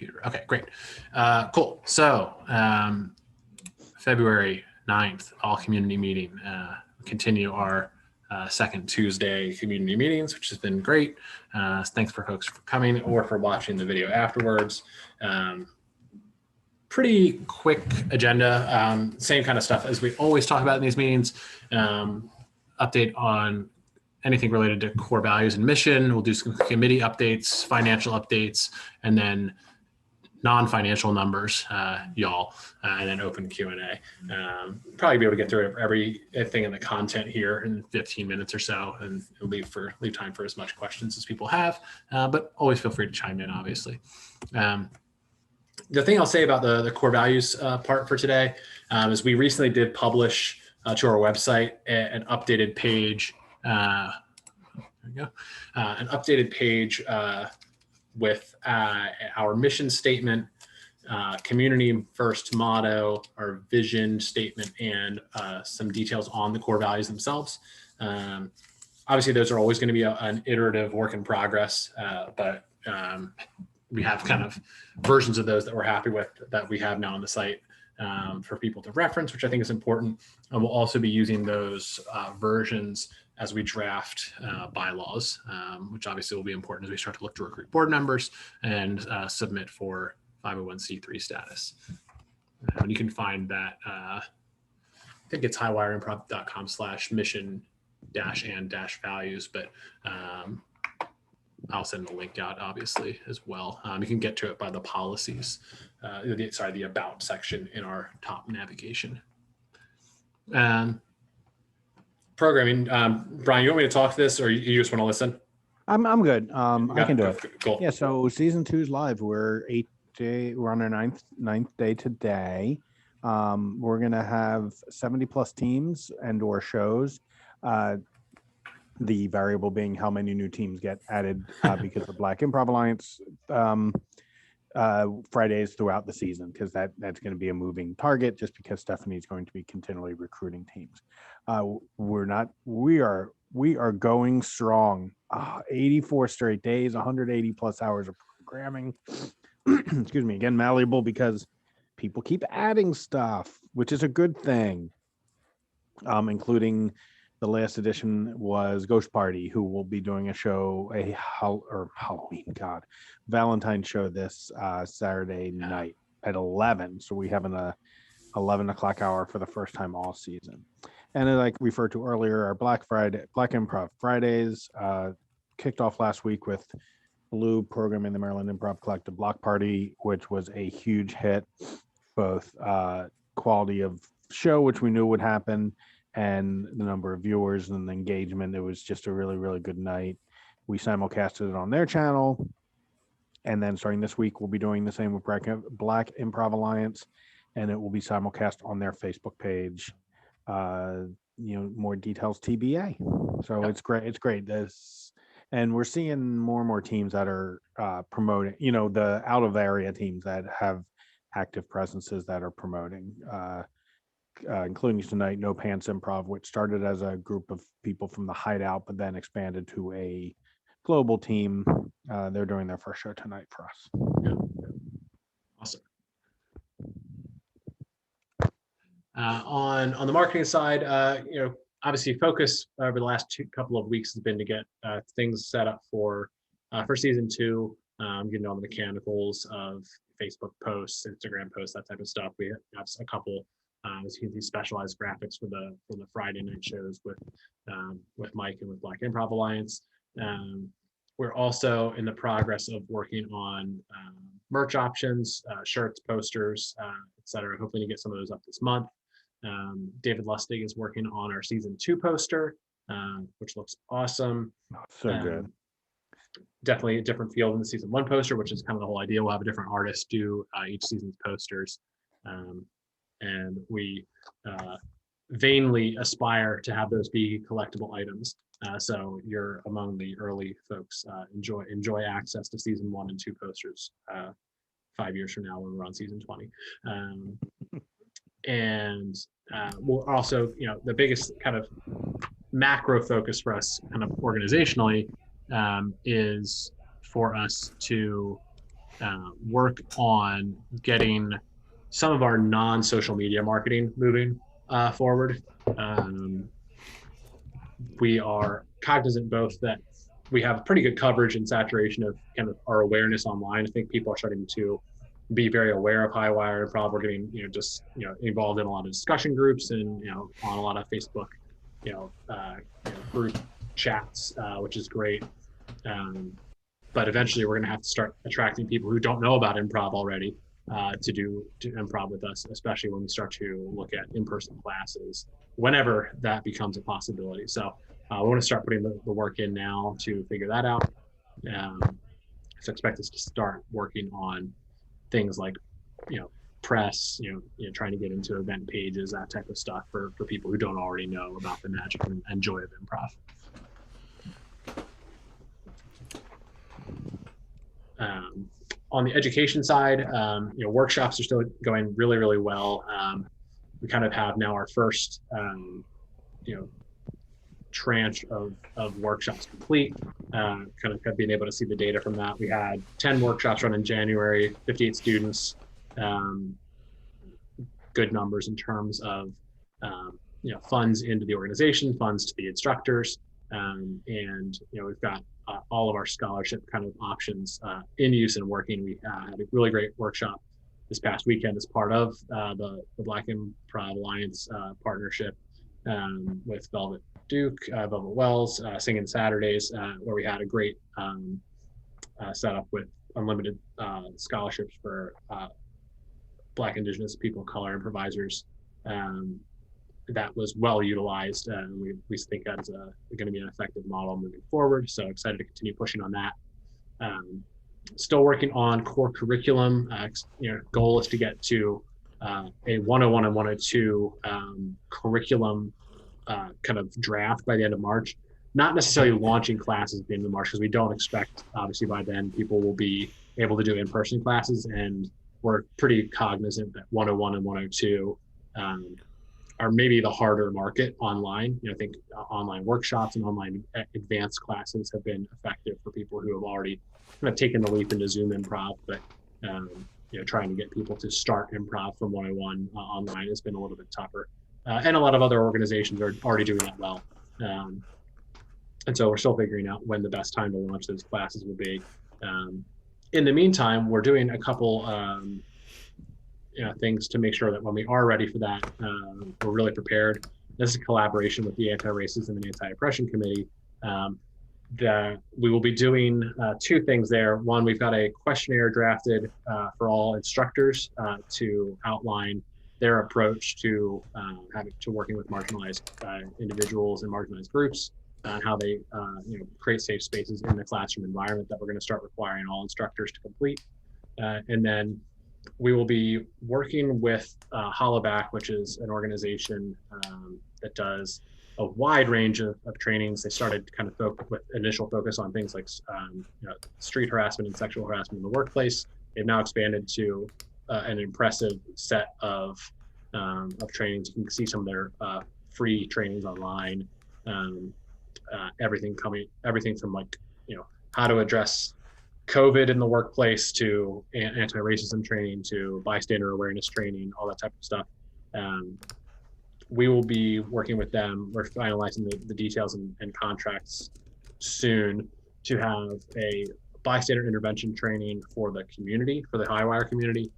computer. Okay, great. Cool. So February 9th, all community meeting. Continue our second Tuesday community meetings, which has been great. Thanks for folks for coming or for watching the video afterwards. Pretty quick agenda, same kind of stuff as we always talk about in these meetings. Update on anything related to core values and mission. We'll do some committee updates, financial updates, and then non-financial numbers, y'all, and then open Q&A. Probably be able to get through everything in the content here in 15 minutes or so, and leave time for as much questions as people have, but always feel free to chime in, obviously. The thing I'll say about the core values part for today is we recently did publish to our website an updated page. There we go. An updated page with our mission statement, community first motto, our vision statement, and some details on the core values themselves. Obviously, those are always going to be an iterative work in progress, but we have kind of versions of those that we're happy with that we have now on the site for people to reference, which I think is important. And we'll also be using those versions as we draft bylaws, which obviously will be important as we start to look to recruit board members and submit for 501c3 status. And you can find that, I think it's highwireimprov.com/mission-and-values, but I'll send the link out, obviously, as well. You can get to it by the policies, the about section in our top navigation. Programming, Brian, you want me to talk to this, or you just want to listen? I'm good. I can do it. Cool. Yeah. So season 2 is live. We're on our ninth day today. We're gonna have 70+ teams and/or shows. The variable being how many new teams get added because of Black Improv Alliance Fridays throughout the season, because that's going to be a moving target, just because Stephanie's going to be continually recruiting teams. We are going strong. 84 straight days, 180+ hours of programming. Excuse me, again, malleable because people keep adding stuff, which is a good thing. Including the last edition was Ghost Party, who will be doing a show, Valentine show this Saturday night at 11. So we have an 11 o'clock hour for the first time all season. And as I referred to earlier, our Black Improv Fridays kicked off last week with Blue programming the Maryland Improv Collective Block Party, which was a huge hit, both quality of show, which we knew would happen, and the number of viewers and the engagement. It was just a really, really good night. We simulcasted it on their channel. And then starting this week, we'll be doing the same with Black Improv Alliance, and it will be simulcast on their Facebook page. More details TBA. So It's great. It's great. And we're seeing more and more teams that are promoting, the out of area teams that have active presences that are promoting, including tonight, No Pants Improv, which started as a group of people from the Hideout, but then expanded to a global team. They're doing their first show tonight for us. Yeah. Awesome. On the marketing side, obviously focus over the last couple of weeks has been to get things set up for season 2, getting all the mechanicals of Facebook posts, Instagram posts, that type of stuff. We have a couple these specialized graphics for the Friday night shows with Mike and with Black Improv Alliance. We're also in the progress of working on merch options, shirts, posters, etc. Hoping to get some of those up this month. David Lustig is working on our season 2 poster, which looks awesome. So good. Definitely a different feel than the season 1 poster, which is kind of the whole idea. We'll have a different artist do each season's posters. And we vainly aspire to have those be collectible items. So you're among the early folks. Enjoy access to season 1 and 2 posters 5 years from now when we're on season 20. And we'll also, the biggest kind of macro focus for us kind of organizationally is for us to work on getting some of our non-social media marketing moving forward. We are cognizant both that we have pretty good coverage and saturation of kind of our awareness online. I think people are starting to be very aware of Highwire Improv. We're getting, involved in a lot of discussion groups and, on a lot of Facebook, group chats, which is great. But eventually we're going to have to start attracting people who don't know about improv already to do improv with us, especially when we start to look at in-person classes, whenever that becomes a possibility. So we want to start putting the work in now to figure that out. So expect us to start working on things like, press, trying to get into event pages, that type of stuff for people who don't already know about the magic and joy of improv. On the education side, workshops are still going really, really well. We kind of have now our first, tranche of workshops complete. Kind of have been able to see the data from that. We had 10 workshops run in January, 58 students. Good numbers in terms of funds into the organization, funds to the instructors, and we've got all of our scholarship kind of options in use and working. We had a really great workshop this past weekend as part of the Black Improv Alliance partnership with Velvet Duke, Velvet Wells, Singing Saturdays, where we had a great setup with unlimited scholarships for Black, Indigenous, people of color improvisers. That was well utilized, and we think that is going to be an effective model moving forward. So excited to continue pushing on that. Still working on core curriculum. Goal is to get to a 101 and 102 curriculum kind of draft by the end of March. Not necessarily launching classes at the end of March, because we don't expect, obviously, by then people will be able to do in-person classes, and we're pretty cognizant that 101 and 102 are maybe the harder market online. I think online workshops and online advanced classes have been effective for people who have already kind of taken the leap into Zoom improv, but trying to get people to start improv from 101 online has been a little bit tougher. And a lot of other organizations are already doing that well. And so we're still figuring out when the best time to launch those classes will be. In the meantime, we're doing a couple things to make sure that when we are ready for that, we're really prepared. This is a collaboration with the Anti-Racism and Anti-Oppression Committee. That we will be doing two things there. One, we've got a questionnaire drafted for all instructors to outline their approach to working with marginalized individuals and marginalized groups, and how they create safe spaces in the classroom environment that we're going to start requiring all instructors to complete. And then we will be working with Hollaback, which is an organization that does a wide range of trainings. They started kind of with initial focus on things like street harassment and sexual harassment in the workplace. They've now expanded to an impressive set of trainings. You can see some of their free trainings online. Everything from how to address COVID in the workplace to anti-racism training to bystander awareness training, all that type of stuff. We will be working with them. We're finalizing the details and contracts soon to have a bystander intervention training for the community, for the Highwire community,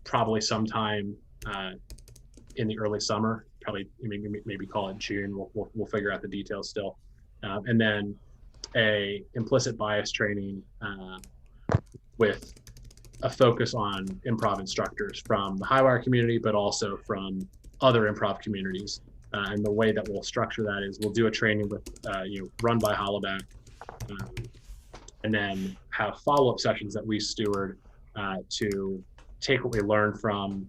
probably sometime in the early summer, probably maybe call it June. We'll figure out the details still. And then a implicit bias training with a focus on improv instructors from the Highwire community, but also from other improv communities. And the way that we'll structure that is we'll do a training with, run by Hollaback, and then have follow-up sessions that we steward to take what we learn from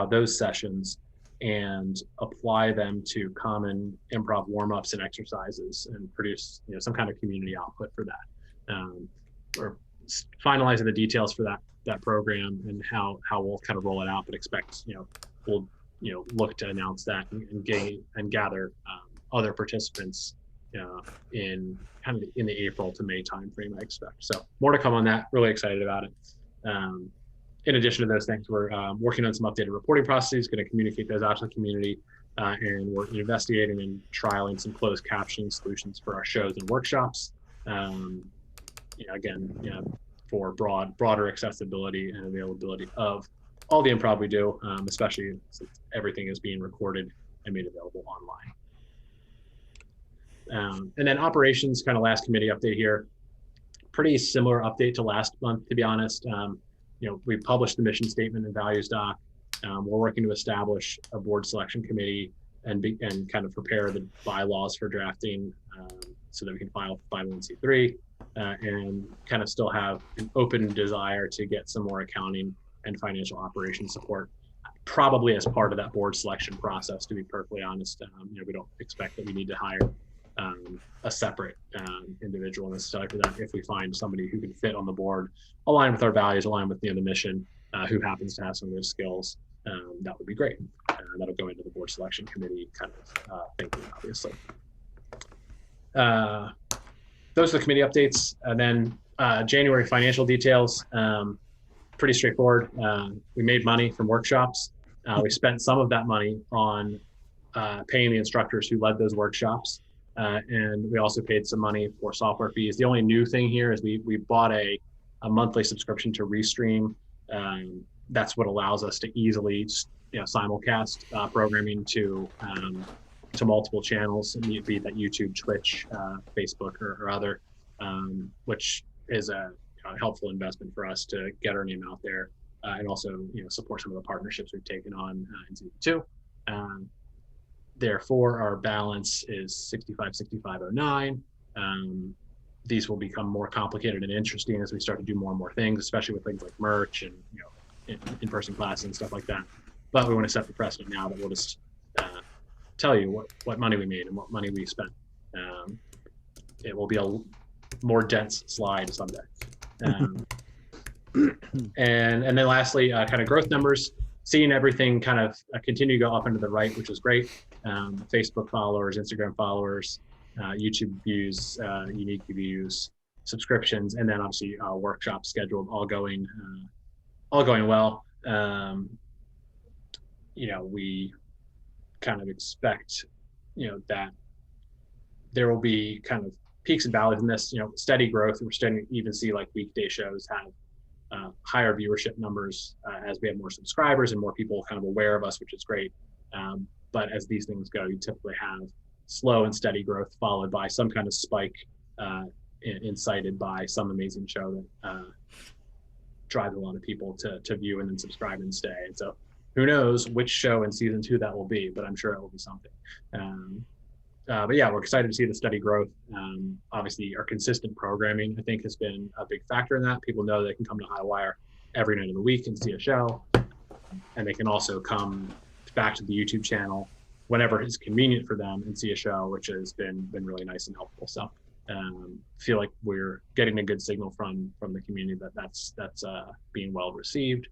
those sessions and apply them to common improv warm-ups and exercises and produce some kind of community output for that. We're finalizing the details for that program and how we'll kind of roll it out, but expect we'll look to announce that and gather other participants in kind of in the April to May timeframe, I expect. So more to come on that. Really excited about it. In addition to those things, we're working on some updated reporting processes, going to communicate those out to the community, and we're investigating and trialing some closed captioning solutions for our shows and workshops. Again, for broader accessibility and availability of all the improv we do, especially since everything is being recorded and made available online. And then operations, kind of last committee update here. Pretty similar update to last month, to be honest. We published the mission statement and values doc. We're working to establish a board selection committee and kind of prepare the bylaws for drafting so that we can file 501c3 and kind of still have an open desire to get some more accounting and financial operations support, probably as part of that board selection process, to be perfectly honest. We don't expect that we need to hire a separate individual necessarily for that. If we find somebody who can fit on the board, align with our values, align with the mission, who happens to have some of those skills, that would be great. That'll go into the board selection committee kind of thinking, obviously. Those are the committee updates. And then January financial details, pretty straightforward. We made money from workshops. We spent some of that money on paying the instructors who led those workshops. And we also paid some money for software fees. The only new thing here is we bought a monthly subscription to Restream. That's what allows us to easily simulcast programming to multiple channels, be that YouTube, Twitch, Facebook, or other, which is a helpful investment for us to get our name out there and also support some of the partnerships we've taken on in season 2. Therefore, our balance is 65,650.09. These will become more complicated and interesting as we start to do more and more things, especially with things like merch and in-person classes and stuff like that. But we want to set the precedent now that we'll just tell you what money we made and what money we spent. It will be a more dense slide someday. And then lastly, kind of growth numbers. Seeing everything kind of continue to go up and to the right, which is great. Facebook followers, Instagram followers, YouTube views, unique views, subscriptions, and then obviously workshops scheduled, all going well. We kind of expect, that there will be kind of peaks and valleys in this, steady growth. We're starting to even see like weekday shows have higher viewership numbers as we have more subscribers and more people kind of aware of us, which is great. But as these things go, you typically have slow and steady growth followed by some kind of spike incited by some amazing show that drives a lot of people to view and then subscribe and stay. And so who knows which show in season 2 that will be, but I'm sure it will be something. But yeah, we're excited to see the steady growth. Obviously, our consistent programming, I think, has been a big factor in that. People know they can come to Highwire every night of the week and see a show, and they can also come back to the YouTube channel whenever it's convenient for them and see a show, which has been really nice and helpful. So feel like we're getting a good signal from the community that's being well received.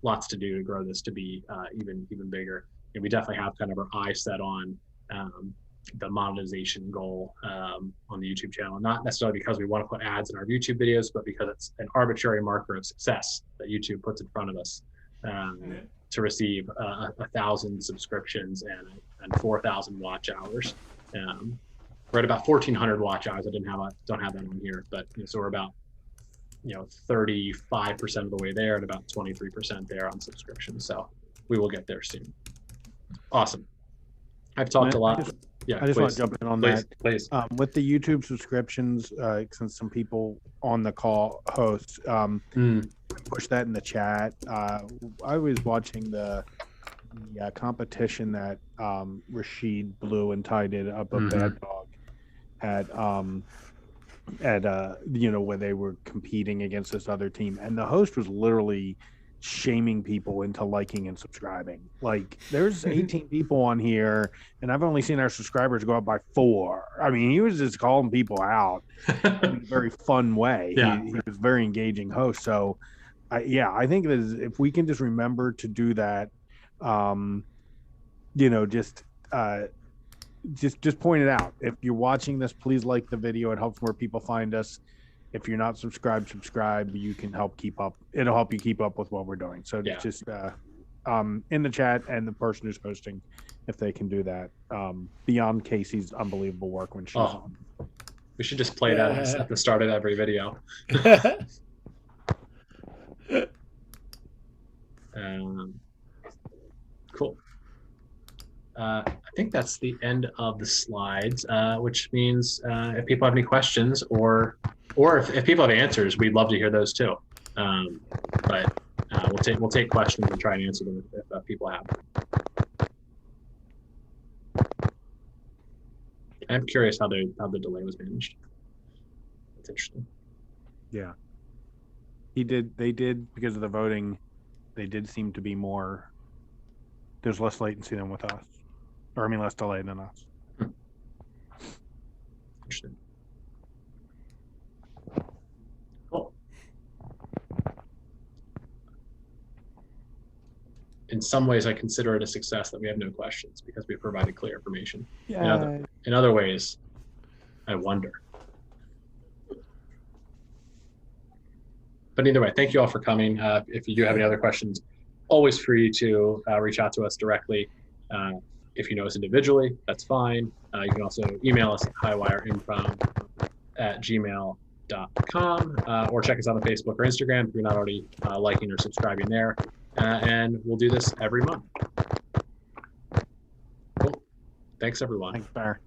Lots to do to grow this to be even bigger. And we definitely have kind of our eye set on the monetization goal on the YouTube channel, not necessarily because we want to put ads in our YouTube videos, but because it's an arbitrary marker of success that YouTube puts in front of us to receive 1,000 subscriptions and 4,000 watch hours. We're at about 1,400 watch hours. I don't have that on here, but so we're about 35% of the way there and about 23% there on subscriptions. So we will get there soon. Awesome. I've talked a lot. I just want to jump in on that. Please. With the YouTube subscriptions, since some people on the call hosts push that in the chat. I was watching the competition that Rashid Blue and Ty did up a Bad Dog at where they were competing against this other team, and the host was literally shaming people into liking and subscribing. Like, there's 18 people on here and I've only seen our subscribers go up by 4. I mean, he was just calling people out in a very fun way. Yeah. He was a very engaging host. So I think that if we can just remember to do that, just point it out. If you're watching this, please like the video. It helps more people find us. If you're not subscribed, subscribe. You can help keep up. It'll help you keep up with what we're doing. So just in the chat, and the person who's hosting, if they can do that. Beyond Casey's unbelievable work when she's on. We should just play that at the start of every video. Cool. I think that's the end of the slides, which means if people have any questions or if people have answers, we'd love to hear those too. But we'll take questions and try and answer them if people have them. I'm curious how the delay was managed. That's interesting. Yeah. They did because of the voting, they did seem to be more, there's less latency than with us. Or I mean less delay than us. Interesting. Cool. In some ways, I consider it a success that we have no questions because we provided clear information. Yeah. In other ways, I wonder. But either way, thank you all for coming. If you do have any other questions, always free to reach out to us directly. If you know us individually, that's fine. You can also email us at highwireinfo@gmail.com or check us out on Facebook or Instagram if you're not already liking or subscribing there. And we'll do this every month. Cool. Thanks, everyone. Thanks, Bear.